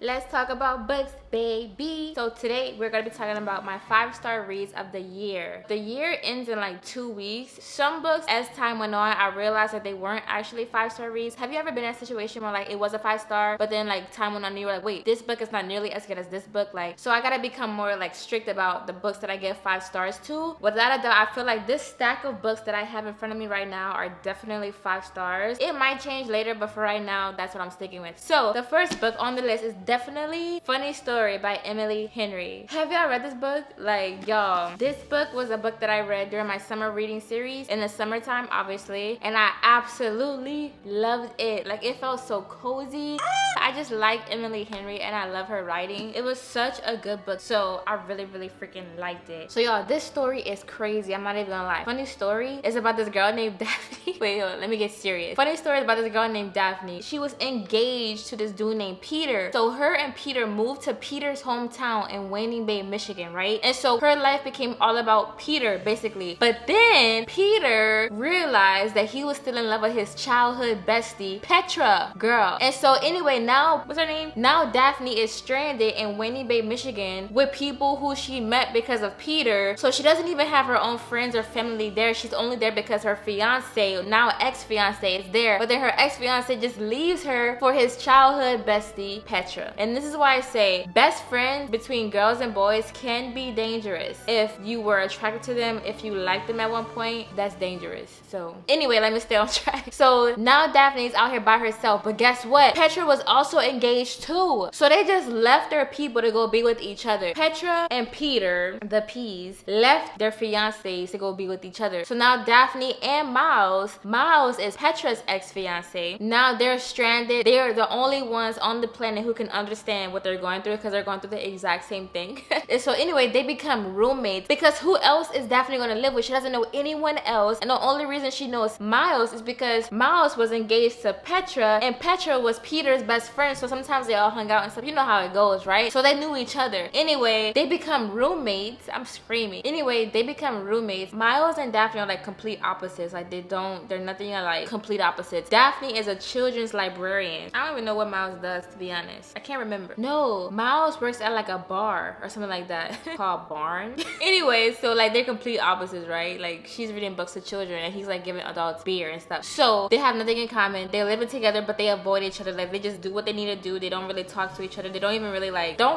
Let's talk about books, baby. So today we're gonna be talking about my 5-star reads of the year. The year ends in like 2 weeks. Some books, as time went on, I realized that they weren't actually 5-star reads. Have you ever been in a situation where like it was a 5-star, but then like time went on and you were like, wait, this book is not nearly as good as this book? Like, so I gotta become more like strict about the books that I give 5 stars to. Without a doubt, I feel like this stack of books that I have in front of me right now are definitely 5 stars. It might change later, but for right now, that's what I'm sticking with. So the first book on the list is definitely Funny Story by Emily Henry. Have y'all read this book? Like, y'all, this book was a book that I read during my summer reading series in the summertime, obviously, and I absolutely loved it. Like, it felt so cozy. I just like Emily Henry and I love her writing. It was such a good book, so I really freaking liked it. So y'all, this story is crazy. I'm not even gonna lie. Funny Story is about this girl named Daphne. Wait, let me get serious. Funny Story is about this girl named Daphne. She was engaged to this dude named Peter. So her and Peter moved to Peter's hometown in Wayne Bay, Michigan, right? And so her life became all about Peter, basically. But then Peter realized that he was still in love with his childhood bestie, Petra, girl. And so anyway, now, what's her name? Now Daphne is stranded in Wayne Bay, Michigan with people who she met because of Peter. So she doesn't even have her own friends or family there. She's only there because her fiance, now ex-fiance, is there. But then her ex-fiance just leaves her for his childhood bestie, Petra. And this is why I say best friends between girls and boys can be dangerous. If you were attracted to them, if you liked them at one point, that's dangerous. So anyway, let me stay on track. So now Daphne is out here by herself, but guess what? Petra was also engaged too. So they just left their people to go be with each other. Petra and Peter, the P's, left their fiancés to go be with each other. So now Daphne and Miles is Petra's ex-fiance. Now they're stranded. They are the only ones on the planet who can understand what they're going through because they're going through the exact same thing. And so anyway, they become roommates because who else is Daphne going to live with? She doesn't know anyone else. And the only reason she knows Miles is because Miles was engaged to Petra and Petra was Peter's best friend. So sometimes they all hung out and stuff. You know how it goes, right? So they knew each other. Anyway, they become roommates. I'm screaming. Anyway, they become roommates. Miles and Daphne are like complete opposites. Like they're nothing like complete opposites. Daphne is a children's librarian. I don't even know what Miles does, to be honest. I can't remember. No, Miles works at like a bar or something like that called Barn. Anyway, so like they're complete opposites, right? Like she's reading books to children and he's like giving adults beer and stuff. So they have nothing in common. They live together, but they avoid each other. Like they just do what they need to do. They don't really talk to each other. They don't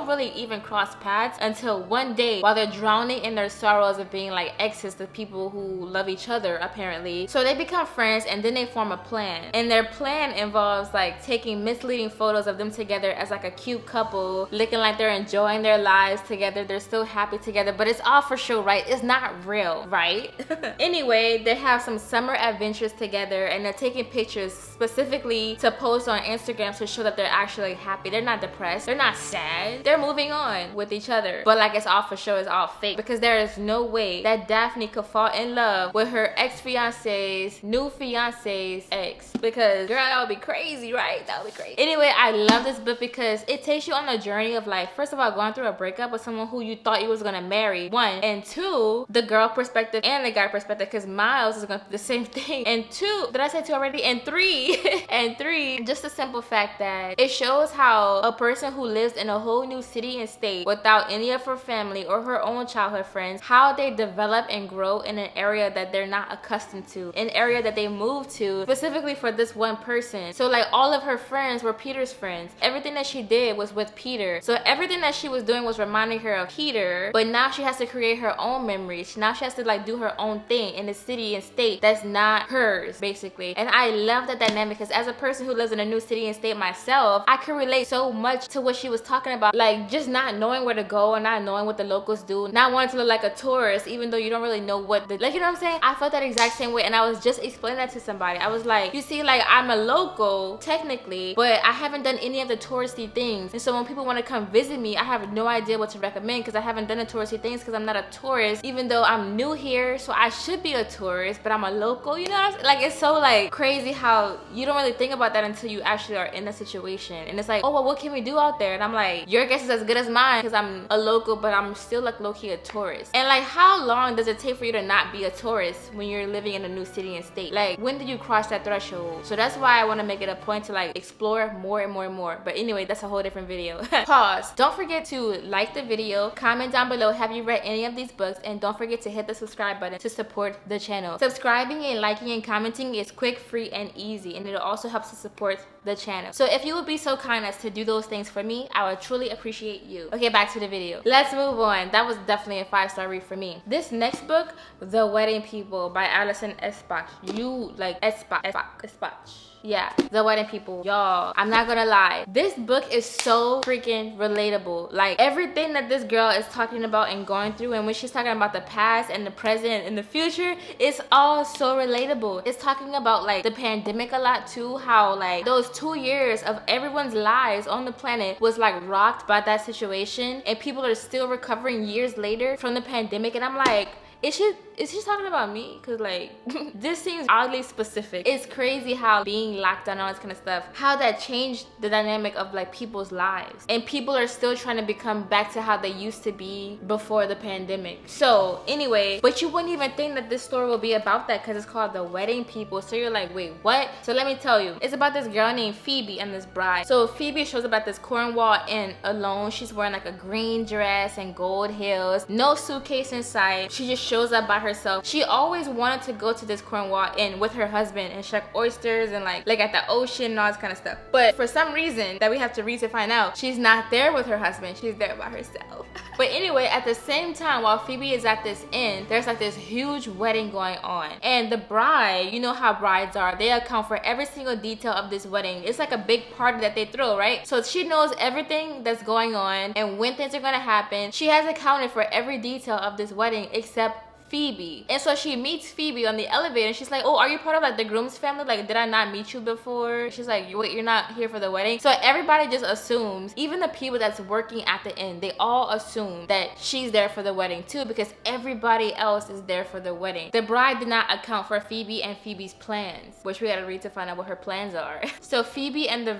really even cross paths until one day while they're drowning in their sorrows of being like exes to people who love each other, apparently. So they become friends and then they form a plan. And their plan involves like taking misleading photos of them together as like a cute couple, looking like they're enjoying their lives together. They're still happy together, but it's all for show, right? It's not real, right? Anyway, they have some summer adventures together and they're taking pictures specifically to post on Instagram to show that they're actually happy. They're not depressed. They're not sad. They're moving on with each other. But like it's all for show, it's all fake because there is no way that Daphne could fall in love with her ex-fiance's new fiance's ex, because girl, that would be crazy, right? That would be crazy. Anyway, I love this book because it takes you on a journey of like, first of all, going through a breakup with someone who you thought you was gonna marry, 1, and 2, the girl perspective and the guy perspective, because Miles is going through the same thing, and 2, did I say 2 already? And 3 and 3, just the simple fact that it shows how a person who lives in a whole new city and state without any of her family or her own childhood friends, how they develop and grow in an area that they're not accustomed to, an area that they moved to specifically for this one person. So like all of her friends were Peter's friends. Everything that she did was with Peter. So everything that she was doing was reminding her of Peter, but now she has to create her own memories. Now she has to like do her own thing in a city and state that's not hers, basically. And I love that dynamic because as a person who lives in a new city and state myself, I can relate so much to what she was talking about. Like just not knowing where to go and not knowing what the locals do, not wanting to look like a tourist even though you don't really know what the, like, you know what I'm saying? I felt that exact same way and I was just explaining that to somebody. I was like, you see, like I'm a local technically, but I haven't done any of the touristy things. And so when people want to come visit me, I have no idea what to recommend because I haven't done the touristy things because I'm not a tourist, even though I'm new here, so I should be a tourist, but I'm a local, you know what I'm saying? Like it's so like crazy how you don't really think about that until you actually are in the situation. And it's like, oh well, what can we do out there? And I'm like, your guess is as good as mine because I'm a local, but I'm still like low-key a tourist. And like how long does it take for you to not be a tourist when you're living in a new city and state? Like when did you cross that threshold? So that's why I want to make it a point to like explore more and more and more. But anyway, that's that's a whole different video. Pause. Don't forget to like the video, comment down below, have you read any of these books, and don't forget to hit the subscribe button to support the channel. Subscribing and liking and commenting is quick, free, and easy, and it also helps to support the channel. So if you would be so kind as to do those things for me, I would truly appreciate you. Okay, back to the video. Let's move on. That was definitely a 5-star read for me. This next book, The Wedding People by Alison Espach. You like Espach. Yeah, The Wedding People. Y'all, I'm not gonna lie, this book is so freaking relatable. Like, everything that this girl is talking about and going through, and when she's talking about the past and the present and the future, it's all so relatable. It's talking about like the pandemic a lot too, how like those 2 years of everyone's lives on the planet was like rocked by that situation, and people are still recovering years later from the pandemic. And I'm like, is she talking about me? Because like this seems oddly specific. It's crazy how being locked down and all this kind of stuff, how that changed the dynamic of like people's lives, and people are still trying to become back to how they used to be before the pandemic. So anyway, but you wouldn't even think that this story will be about that because it's called The Wedding People. So you're like, wait, what? So let me tell you, it's about this girl named Phoebe and this bride. So Phoebe shows up at this Cornwall Inn alone. She's wearing like a green dress and gold heels, no suitcase in sight. She just shows up by herself. She always wanted to go to this Cornwall Inn with her husband and shuck oysters and like at the ocean and all this kind of stuff. But for some reason that we have to read to find out, she's not there with her husband. She's there by herself. But anyway, at the same time, while Phoebe is at this inn, there's like this huge wedding going on. And the bride, you know how brides are, they account for every single detail of this wedding. It's like a big party that they throw, right? So she knows everything that's going on and when things are gonna happen. She has accounted for every detail of this wedding except Phoebe. And so she meets Phoebe on the elevator and she's like, oh, are you part of like the groom's family? Like, did I not meet you before? She's like, wait, you're not here for the wedding? So everybody just assumes, even the people that's working at the inn, they all assume that she's there for the wedding too, because everybody else is there for the wedding. The bride did not account for Phoebe and Phoebe's plans, which we gotta read to find out what her plans are. So Phoebe and the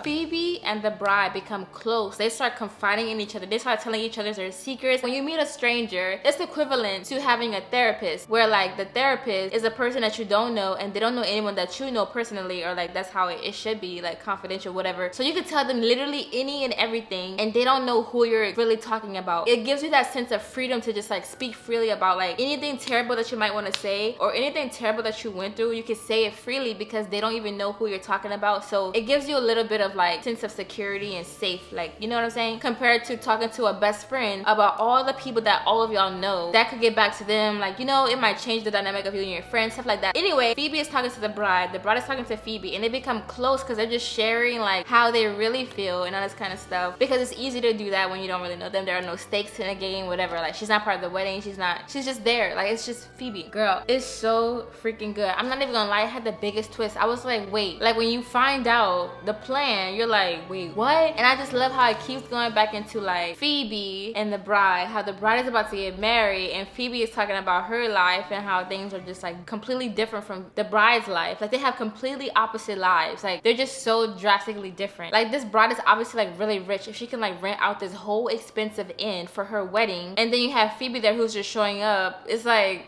Phoebe and the bride become close. They start confiding in each other. They start telling each other their secrets. When you meet a stranger, it's the equivalent to having a therapist, where like the therapist is a person that you don't know and they don't know anyone that you know personally, or like that's how it should be, like confidential, whatever. So you can tell them literally any and everything and they don't know who you're really talking about. It gives you that sense of freedom to just like speak freely about like anything terrible that you might want to say, or anything terrible that you went through. You can say it freely because they don't even know who you're talking about. So it gives you a little bit of like sense of security and safe, like, you know what I'm saying, compared to talking to a best friend about all the people that all of y'all know that could get back to them, like, you know, it might change the dynamic of you and your friends, stuff like that. Anyway, Phoebe is talking to the bride is talking to Phoebe, and they become close because they're just sharing like how they really feel and all this kind of stuff, because it's easy to do that when you don't really know them. There are no stakes in the game, whatever. Like, she's not part of the wedding, she's just there, like, it's just Phoebe. Girl, it's so freaking good. I'm not even gonna lie, it had the biggest twist. I was like, wait, like when you find out the plan, you're like, wait, what? And I just love how it keeps going back into like Phoebe and the bride, how the bride is about to get married and Phoebe is talking about her life and how things are just like completely different from the bride's life. Like, they have completely opposite lives. Like, they're just so drastically different. Like, this bride is obviously like really rich if she can like rent out this whole expensive inn for her wedding, and then you have Phoebe there who's just showing up. It's like,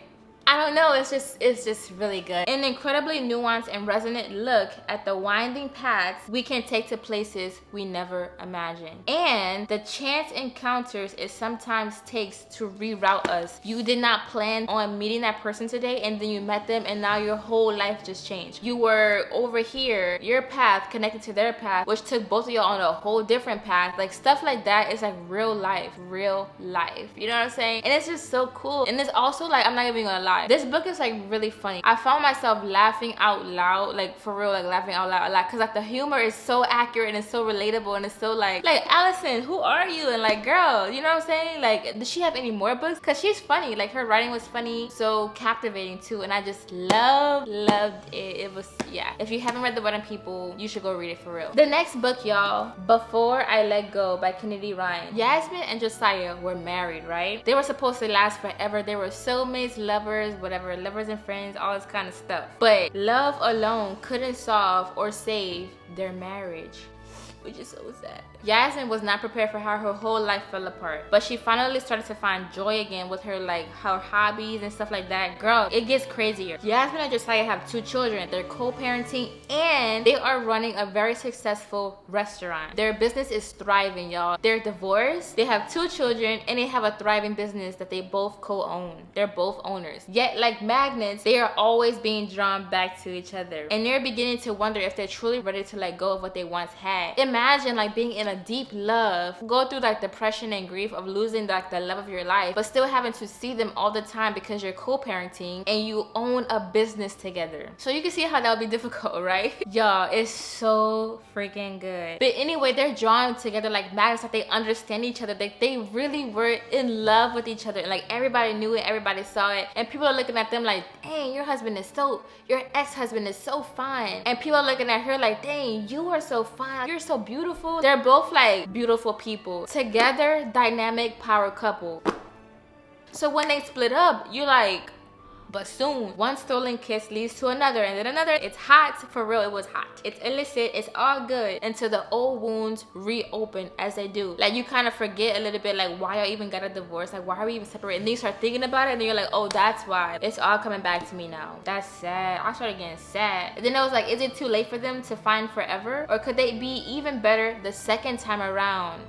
I don't know, it's just really good. An incredibly nuanced and resonant look at the winding paths we can take to places we never imagined, and the chance encounters it sometimes takes to reroute us. You did not plan on meeting that person today, and then you met them, and now your whole life just changed. You were over here, your path connected to their path, which took both of y'all on a whole different path. Like, stuff like that is like real life, you know what I'm saying? And it's just so cool. And it's also like, I'm not even gonna lie, this book is like really funny. I found myself laughing out loud, like for real, like laughing out loud a lot, because like the humor is so accurate and it's so relatable, and it's so like Allison, who are you? And like, girl, you know what I'm saying? Like, does she have any more books? Because she's funny. Like, her writing was funny, so captivating too, and I just loved it. It was, yeah. If you haven't read The Wedding People, you should go read it for real. The next book, y'all, Before I Let Go by Kennedy Ryan. Yasmin and Josiah were married, right? They were supposed to last forever. They were soulmates, lovers, whatever, lovers and friends, all this kind of stuff. But love alone couldn't solve or save their marriage, which is so sad. Yasmin was not prepared for how her whole life fell apart, but she finally started to find joy again with her her hobbies and stuff like that. Girl, it gets crazier. Yasmin and Josiah have 2 children. They're co-parenting and they are running a very successful restaurant. Their business is thriving, y'all. They're divorced, they have 2 children, and they have a thriving business that they both co-own. They're both owners. Yet, like magnets, they are always being drawn back to each other. And they're beginning to wonder if they're truly ready to let go of what they once had. Imagine like being in a deep love, go through like depression and grief of losing like the love of your life, but still having to see them all the time because you're co-parenting and you own a business together. So you can see how that would be difficult, right? Y'all, it's so freaking good. But anyway, they're drawn together like magnets, like they understand each other. They really were in love with each other. Like everybody knew it, everybody saw it, and people are looking at them like, dang, your ex-husband is so fine. And people are looking at her like, dang, you are so fine, you're so beautiful. They're both like beautiful people together, dynamic power couple. So when they split up, you're like, but soon one stolen kiss leads to another, and then another. It's hot, for real. It was hot. It's illicit, it's all good until the old wounds reopen, as they do. Like you kind of forget a little bit like why y'all even got a divorce, like why are we even separated, and then you start thinking about it and then you're like, oh, that's why. It's all coming back to me now. That's sad. I started getting sad. And then I was like, is it too late for them to find forever, or could they be even better the second time around?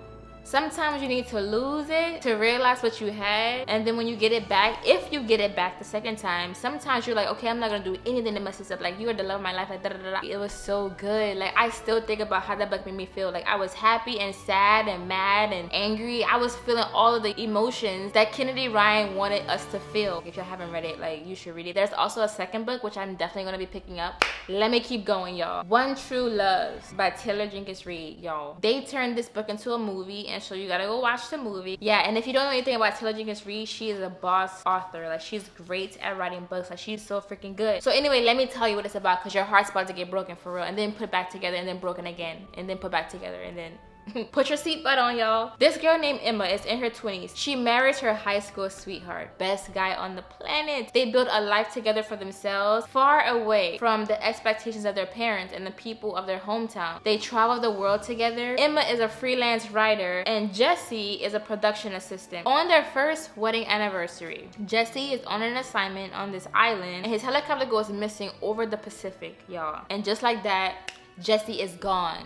Sometimes you need to lose it to realize what you had, and then when you get it back, if you get it back the second time, sometimes you're like, okay, I'm not gonna do anything to mess this up. Like, you are the love of my life, like da da da da. It was so good. Like, I still think about how that book made me feel. Like, I was happy and sad and mad and angry. I was feeling all of the emotions that Kennedy Ryan wanted us to feel. If you haven't read it, like, you should read it. There's also a second book, which I'm definitely gonna be picking up. Let me keep going, y'all. One True Loves by Taylor Jenkins Reid, y'all. They turned this book into a movie, and so you gotta go watch the movie. Yeah, and if you don't know anything about Taylor Jenkins Reid, she is a boss author. Like, she's great at writing books. Like, she's so freaking good. So anyway, let me tell you what it's about, because your heart's about to get broken for real, and then put back together, and then broken again, and then put back together, and then put your seatbelt on, y'all. This girl named Emma is in her 20s. She marries her high school sweetheart, best guy on the planet. They build a life together for themselves, far away from the expectations of their parents and the people of their hometown. They travel the world together. Emma is a freelance writer, and Jesse is a production assistant. On their first wedding anniversary, Jesse is on an assignment on this island, and his helicopter goes missing over the Pacific, y'all. And just like that, Jesse is gone.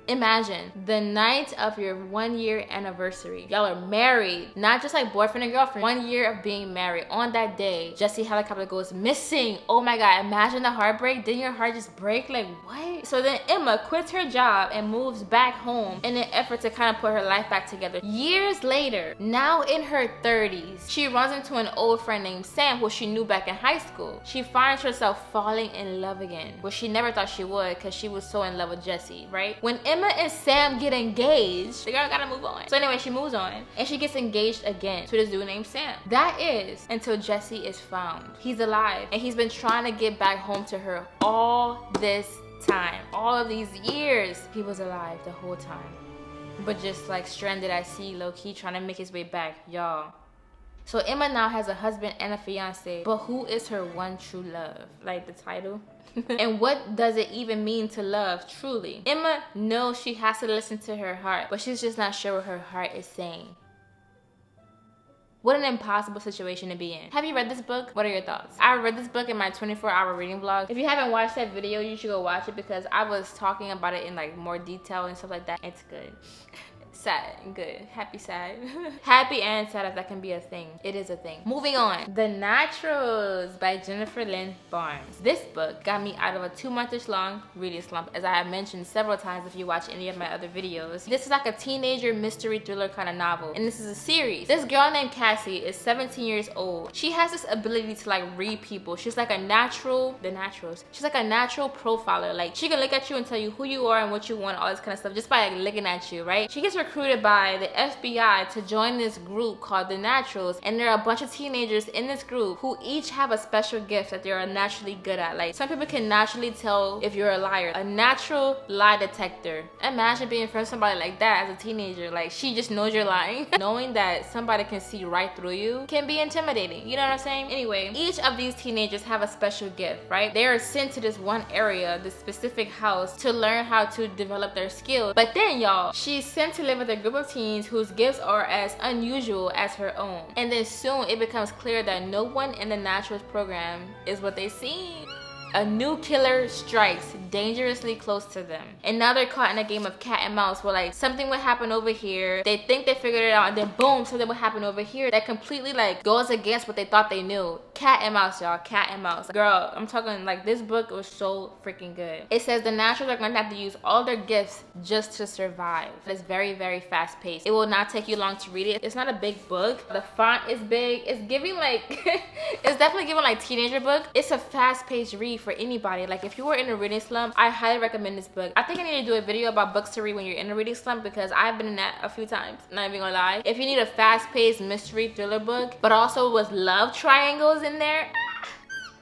Imagine the night of your 1-year anniversary. Y'all are married, not just like boyfriend and girlfriend. 1 year of being married. On that day, Jesse helicopter goes missing. Oh my God, imagine the heartbreak. Didn't your heart just break? Like, what? So then Emma quits her job and moves back home in an effort to kind of put her life back together. Years later, now in her 30s, she runs into an old friend named Sam, who she knew back in high school. She finds herself falling in love again, which she never thought she would, because she was so in love with Jesse, right? When Emma and Sam get engaged, the girl gotta move on. So anyway, she moves on and she gets engaged again to this dude named Sam. That is until Jesse is found. He's alive, and he's been trying to get back home to her all this time. All of these years, he was alive the whole time, but just like stranded at sea, low-key trying to make his way back, y'all. So Emma now has a husband and a fiance, but who is her one true love? Like the title. And what does it even mean to love truly? Emma knows she has to listen to her heart, but she's just not sure what her heart is saying. What an impossible situation to be in. Have you read this book? What are your thoughts? I read this book in my 24-hour reading vlog. If you haven't watched that video, you should go watch it, because I was talking about it in like more detail and stuff like that. It's good. Sad and good. Happy, sad. Happy and sad, if that can be a thing. It is a thing. Moving on. The Naturals by Jennifer Lynn Barnes. This book got me out of a 2-month-ish long reading slump, as I have mentioned several times if you watch any of my other videos. This is like a teenager mystery thriller kind of novel, and this is a series. This girl named Cassie is 17 years old. She has this ability to like read people. She's like a natural, the Naturals. She's like a natural profiler. Like, she can look at you and tell you who you are and what you want, all this kind of stuff, just by like looking at you, right? She gets recruited by the FBI to join this group called the Naturals, and there are a bunch of teenagers in this group who each have a special gift that they are naturally good at. Like, some people can naturally tell if you're a liar. A natural lie detector. Imagine being friends with somebody like that as a teenager. Like, she just knows you're lying. Knowing that somebody can see right through you can be intimidating. You know what I'm saying? Anyway, each of these teenagers have a special gift, right? They are sent to this one area, this specific house, to learn how to develop their skills. But then, y'all, she's sent to live with a group of teens whose gifts are as unusual as her own. And then soon it becomes clear that no one in the Naturals program is what they seem. A new killer strikes dangerously close to them. And now they're caught in a game of cat and mouse where, like, something would happen over here. They think they figured it out, and then boom, something would happen over here that completely, like, goes against what they thought they knew. Cat and mouse, y'all. Cat and mouse. Girl, I'm talking, like, this book was so freaking good. It says the Naturals are going to have to use all their gifts just to survive. It's very, very fast paced. It will not take you long to read it. It's not a big book. The font is big. It's giving, like, it's definitely giving, like, teenager book. It's a fast paced read for anybody. Like, if you were in a reading slump, I highly recommend this book. I think I need to do a video about books to read when you're in a reading slump, because I've been in that a few times, not even gonna lie. If you need a fast-paced mystery thriller book but also with love triangles in there,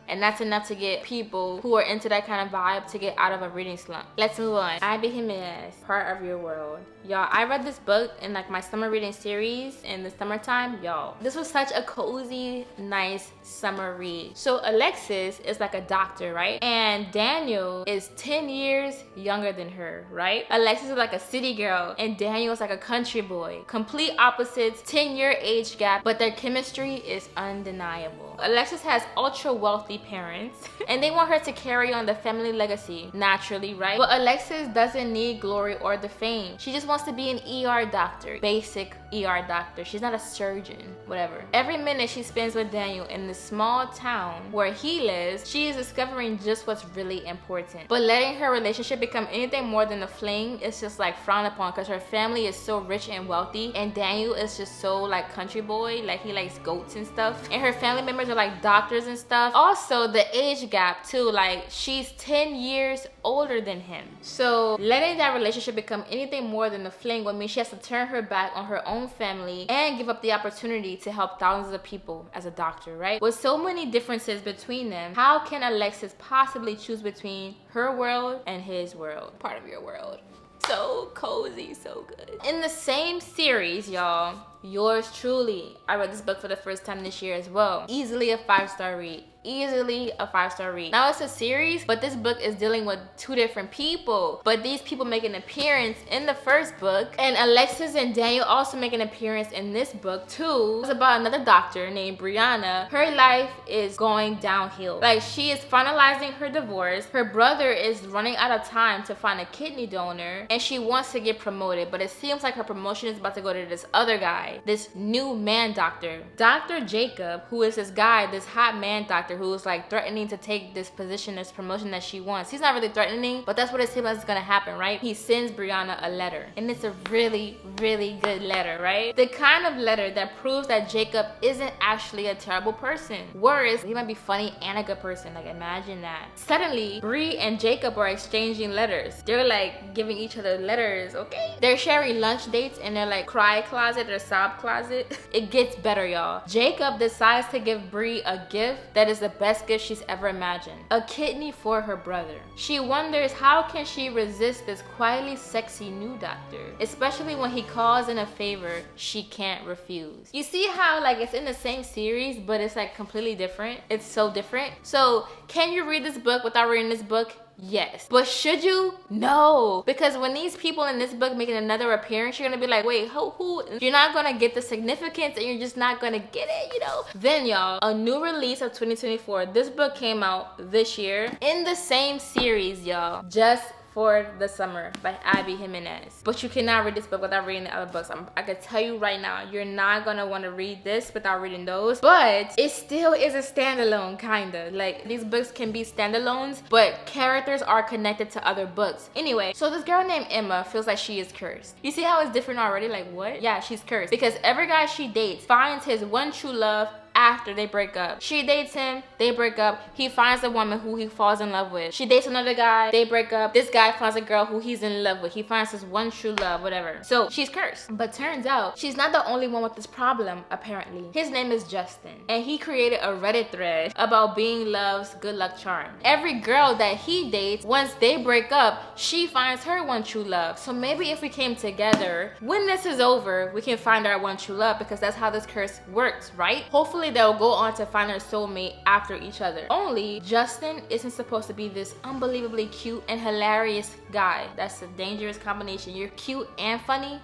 and that's enough to get people who are into that kind of vibe to get out of a reading slump. Let's move on. Abby Jimenez, Part of Your World. Y'all, I read this book in, like, my summer reading series in the summertime. Y'all, this was such a cozy, nice summer read. So Alexis is like a doctor, right? And Daniel is 10 years younger than her, right? Alexis is like a city girl and Daniel is like a country boy. Complete opposites, 10-year age gap, but their chemistry is undeniable. Alexis has ultra wealthy parents and they want her to carry on the family legacy naturally, right? But Alexis doesn't need glory or the fame. She just wants to be an ER doctor, basic ER doctor. She's not a surgeon, whatever. Every minute she spends with Daniel in the small town where he lives, she is discovering just what's really important. But letting her relationship become anything more than a fling is just, like, frowned upon, because her family is so rich and wealthy and Daniel is just so, like, country boy, like, he likes goats and stuff, and her family members are like doctors and stuff. Also, the age gap too, like, she's 10 years older than him. So letting that relationship become anything more than a fling would mean she has to turn her back on her own family and give up the opportunity to help thousands of people as a doctor, right? With so many differences between them, how can Alexis possibly choose between her world and his world? Part of Your World. So cozy, so good. In the same series, y'all, yours truly, I read this book for the first time this year as well. Easily a 5-star read. Easily a 5-star read. Now, it's a series, but this book is dealing with 2 different people, but these people make an appearance in the first book, and Alexis and Daniel also make an appearance in this book too. It's about another doctor named Brianna. Her life is going downhill. Like, she is finalizing her divorce, her brother is running out of time to find a kidney donor, and she wants to get promoted, but it seems like her promotion is about to go to this other guy, this new man doctor, Dr. Jacob, who is this guy, this hot man doctor who's, like, threatening to take this position, this promotion that she wants. He's not really threatening, but that's what it seems like is gonna happen, right? He sends Brianna a letter, and it's a really, really good letter, right? The kind of letter that proves that Jacob isn't actually a terrible person. Worse, he might be funny and a good person. Like, imagine that. Suddenly, Bree and Jacob are exchanging letters. They're, like, giving each other letters, okay? They're sharing lunch dates in their, like, cry closet or sob closet. It gets better, y'all. Jacob decides to give Bree a gift that is the best gift she's ever imagined. A kidney for her brother. She wonders how can she resist this quietly sexy new doctor, especially when he calls in a favor she can't refuse. You see how, like, it's in the same series, but it's, like, completely different? It's so different. So, can you read this book without reading this book? Yes. But should you? No. Because when these people in this book making another appearance, you're gonna be like, wait, who? You're not gonna get the significance and you're just not gonna get it, you know? Then, y'all, a new release of 2024. This book came out this year in the same series, y'all. Just for the Summer by Abby Jimenez. But you cannot read this book without reading the other books. I can tell you right now, you're not gonna want to read this without reading those. But it still is a standalone, kinda. Like, these books can be standalones, but characters are connected to other books. Anyway, so this girl named Emma feels like she is cursed. You see how it's different already? Like, what? Yeah, she's cursed. Because every guy she dates finds his one true love after they break up. She dates him, they break up, he finds a woman who he falls in love with. She dates another guy, they break up, this guy finds a girl who he's in love with. He finds his one true love, whatever. So she's cursed. But turns out she's not the only one with this problem, apparently. His name is Justin, and he created a Reddit thread about being love's good luck charm. Every girl that he dates, once they break up, she finds her one true love. So maybe if we came together, when this is over, we can find our one true love, because that's how this curse works, right? Hopefully they'll go on to find their soulmate after each other. Only Justin isn't supposed to be this unbelievably cute and hilarious guy. That's a dangerous combination. You're cute and funny?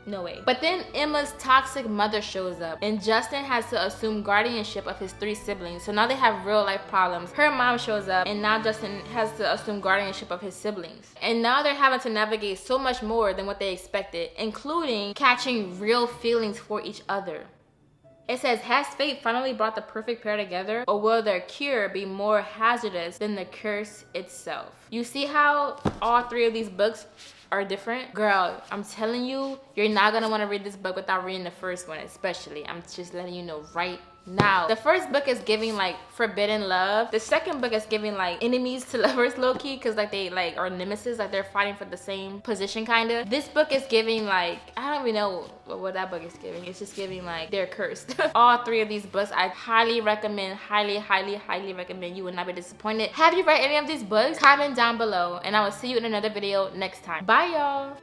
No way. But then Emma's toxic mother shows up, and Justin has to assume guardianship of his 3 siblings. So now they have real life problems. Her mom shows up, and now Justin has to assume guardianship of his siblings. And now they're having to navigate so much more than what they expected, including catching real feelings for each other. It says, has fate finally brought the perfect pair together, or will their cure be more hazardous than the curse itself? You see how all 3 of these books are different? Girl, I'm telling you, you're not gonna want to read this book without reading the first one, especially. I'm just letting you know right now. The first book is giving like forbidden love. The second book is giving like enemies to lovers, low-key, because like they like are nemesis, like they're fighting for the same position kind of. This book is giving like, I don't even know what that book is giving. It's just giving like they're cursed. All 3 of these books I highly recommend, highly recommend. You will not be disappointed. Have you read any of these books? Comment down below, and I will see you in another video next time. Bye y'all.